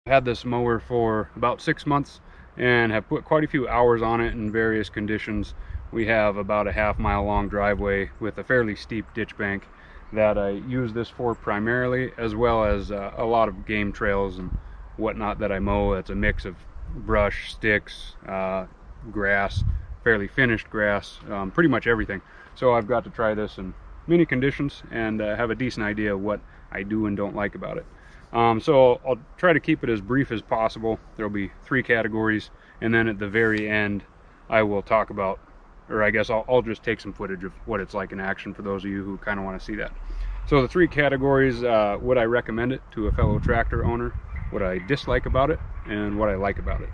Had this mower for about 6 months and have put quite a few hours on it in various conditions. We have about a half-mile long driveway with a fairly steep ditch bank that I use this for primarily, as well as a lot of game trails and whatnot that I mow. It's a mix of brush, sticks, grass, fairly finished grass, pretty much everything. So I've got to try this in many conditions and have a decent idea of what I do and don't like about it. So I'll try to keep it as brief as possible. There'll be 3 categories, and then at the very end I will talk about, or I guess I'll just take some footage of what it's like in action for those of you who kind of want to see that. So the 3 categories: would I recommend it to a fellow tractor owner, what I dislike about it, and what I like about it.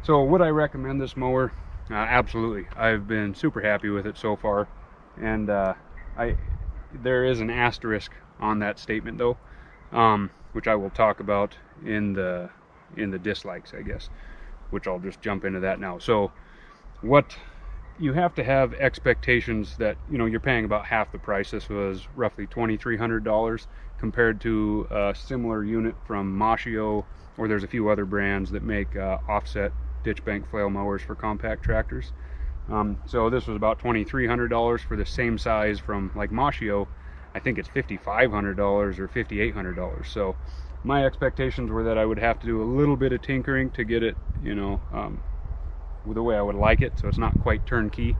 So would I recommend this mower? Absolutely. I've been super happy with it so far, and there is an asterisk on that statement though, which I will talk about in the dislikes, I guess, which I'll just jump into that now. So what you have to have expectations that, you know, you're paying about half the price. This was roughly $2,300 compared to a similar unit from Mower, or there's a few other brands that make offset ditch bank flail mowers for compact tractors. So this was about $2,300 for the same size from like Mower. I think it's $5,500 or $5,800. So my expectations were that I would have to do a little bit of tinkering to get it, you know, the way I would like it, so it's not quite turnkey.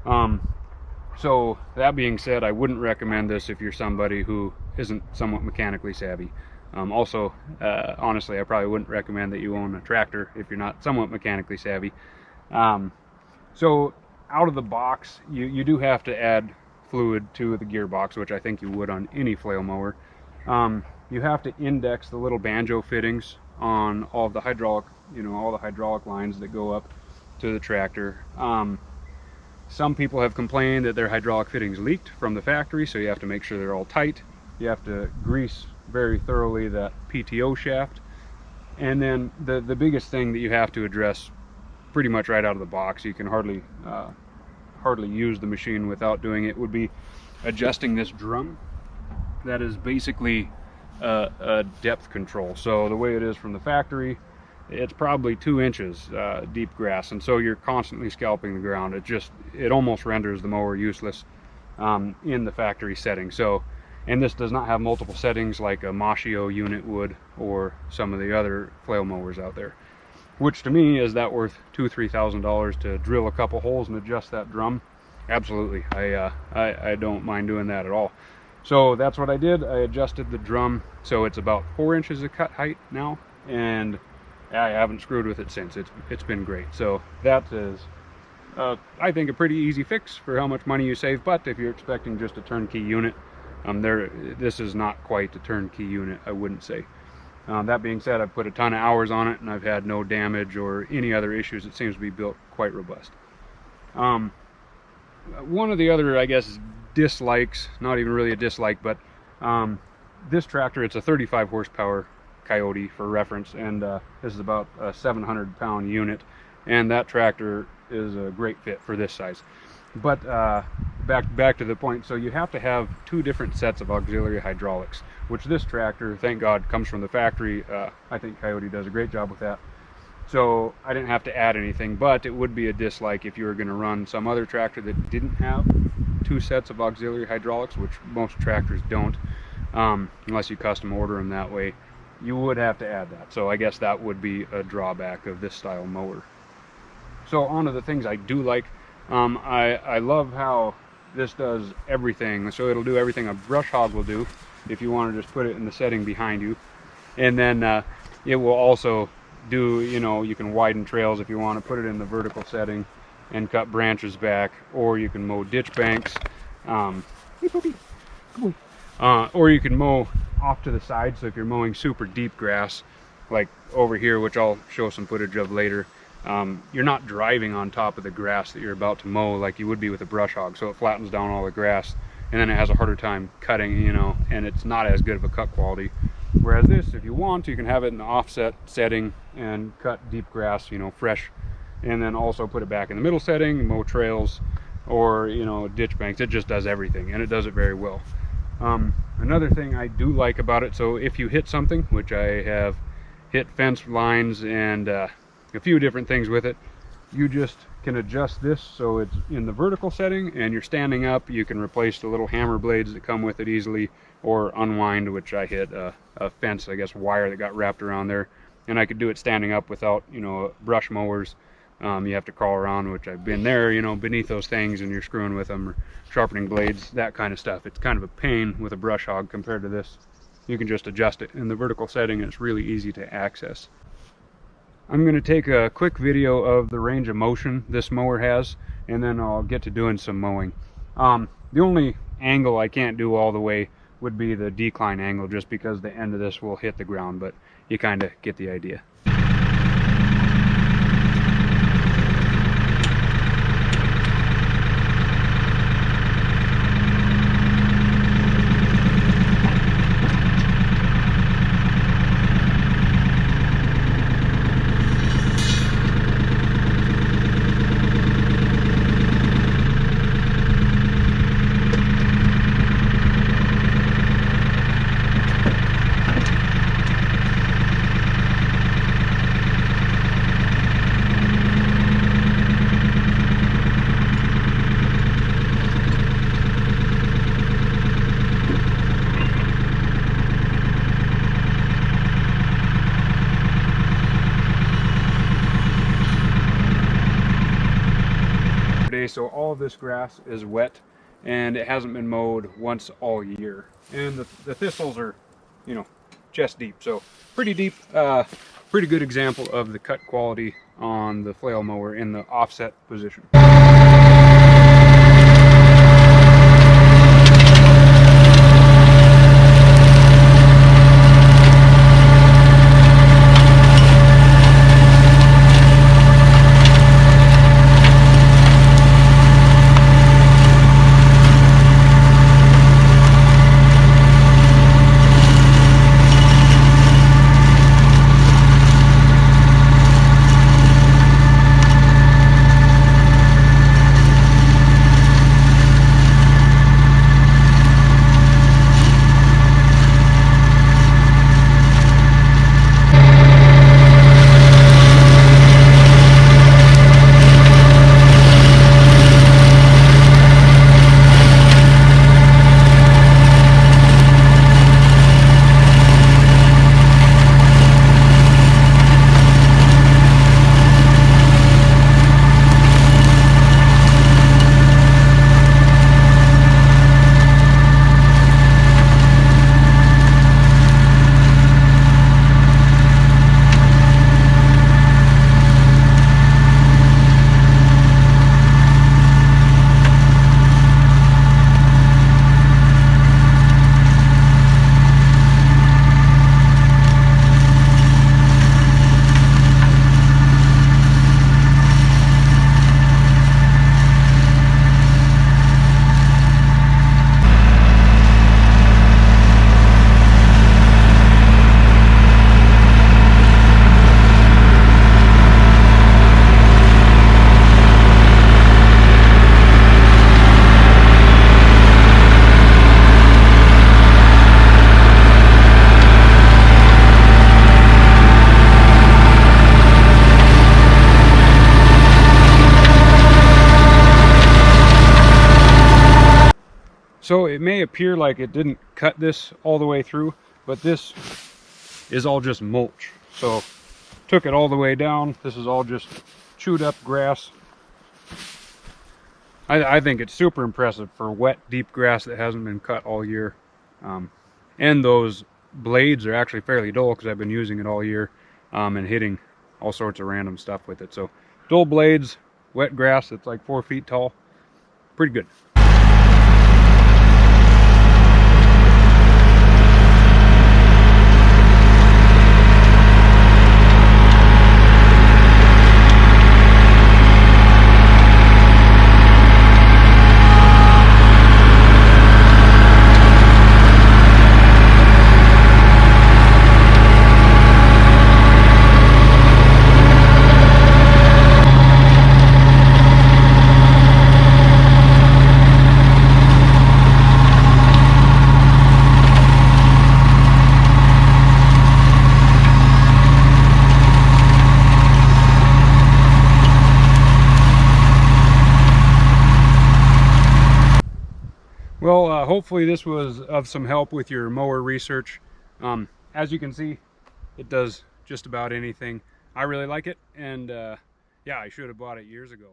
So that being said, I wouldn't recommend this if you're somebody who isn't somewhat mechanically savvy. Also, honestly, I probably wouldn't recommend that you own a tractor if you're not somewhat mechanically savvy. So out of the box, you do have to add fluid to the gearbox, which I think you would on any flail mower. You have to index the little banjo fittings on all of the hydraulic, you know, all the hydraulic lines that go up to the tractor. Some people have complained that their hydraulic fittings leaked from the factory, so you have to make sure they're all tight. You have to grease very thoroughly that PTO shaft. And then the biggest thing that you have to address pretty much right out of the box, you can hardly use the machine without doing it, would be adjusting this drum. That is basically a depth control. So the way it is from the factory, it's probably 2 inches deep grass, and so you're constantly scalping the ground. It almost renders the mower useless in the factory setting. So, and this does not have multiple settings like a Mower unit would, or some of the other flail mowers out there. Which to me, is that worth $2,000-3,000 to drill a couple holes and adjust that drum? Absolutely. I don't mind doing that at all. So that's what I did. I adjusted the drum so it's about 4 inches of cut height now, and I haven't screwed with it since. It's been great. So that is, I think, a pretty easy fix for how much money you save. But if you're expecting just a turnkey unit, this is not quite a turnkey unit, I wouldn't say. That being said, I've put a ton of hours on it, and I've had no damage or any other issues. It seems to be built quite robust. One of the other, I guess, dislikes, not even really a dislike, but this tractor, it's a 35 horsepower Coyote for reference, and this is about a 700-pound unit, and that tractor is a great fit for this size. But back to the point, so you have to have 2 different sets of auxiliary hydraulics, which this tractor, thank God, comes from the factory. I think Coyote does a great job with that. So I didn't have to add anything, but it would be a dislike if you were going to run some other tractor that didn't have 2 sets of auxiliary hydraulics, which most tractors don't, unless you custom order them that way. You would have to add that. So I guess that would be a drawback of this style mower. So on to the things I do like. I love how this does everything. So it'll do everything a brush hog will do if you want to just put it in the setting behind you. And then it will also do, you know, you can widen trails if you want to put it in the vertical setting and cut branches back, or you can mow ditch banks, or you can mow off to the side. So if you're mowing super deep grass, like over here, which I'll show some footage of later, you're not driving on top of the grass that you're about to mow like you would be with a brush hog. So it flattens down all the grass, and then it has a harder time cutting, you know, and it's not as good of a cut quality. Whereas this, if you want, you can have it in the offset setting and cut deep grass, you know, fresh, and then also put it back in the middle setting, mow trails, or, you know, ditch banks. It just does everything, and it does it very well. Another thing I do like about it, so if you hit something, which I have hit fence lines and a few different things with it. You just can adjust this so it's in the vertical setting, and you're standing up. You can replace the little hammer blades that come with it easily, or unwind, which I hit a fence, I guess, wire that got wrapped around there. And I could do it standing up without, you know, brush mowers. You have to crawl around, which I've been there, you know, beneath those things, and you're screwing with them or sharpening blades, that kind of stuff. It's kind of a pain with a brush hog compared to this. You can just adjust it in the vertical setting, and it's really easy to access. I'm going to take a quick video of the range of motion this mower has, and then I'll get to doing some mowing. The only angle I can't do all the way would be the decline angle, just because the end of this will hit the ground, but you kind of get the idea. So all of this grass is wet, and it hasn't been mowed once all year, and the thistles are, you know, chest deep, so pretty deep. Pretty good example of the cut quality on the flail mower in the offset position. So it may appear like it didn't cut this all the way through, but this is all just mulch. So took it all the way down. This is all just chewed up grass. I think it's super impressive for wet, deep grass that hasn't been cut all year. And those blades are actually fairly dull because I've been using it all year and hitting all sorts of random stuff with it. So dull blades, wet grass that's like 4 feet tall, pretty good. hopefully this was of some help with your mower research. As you can see, it does just about anything. I really like it, and yeah, I should have bought it years ago.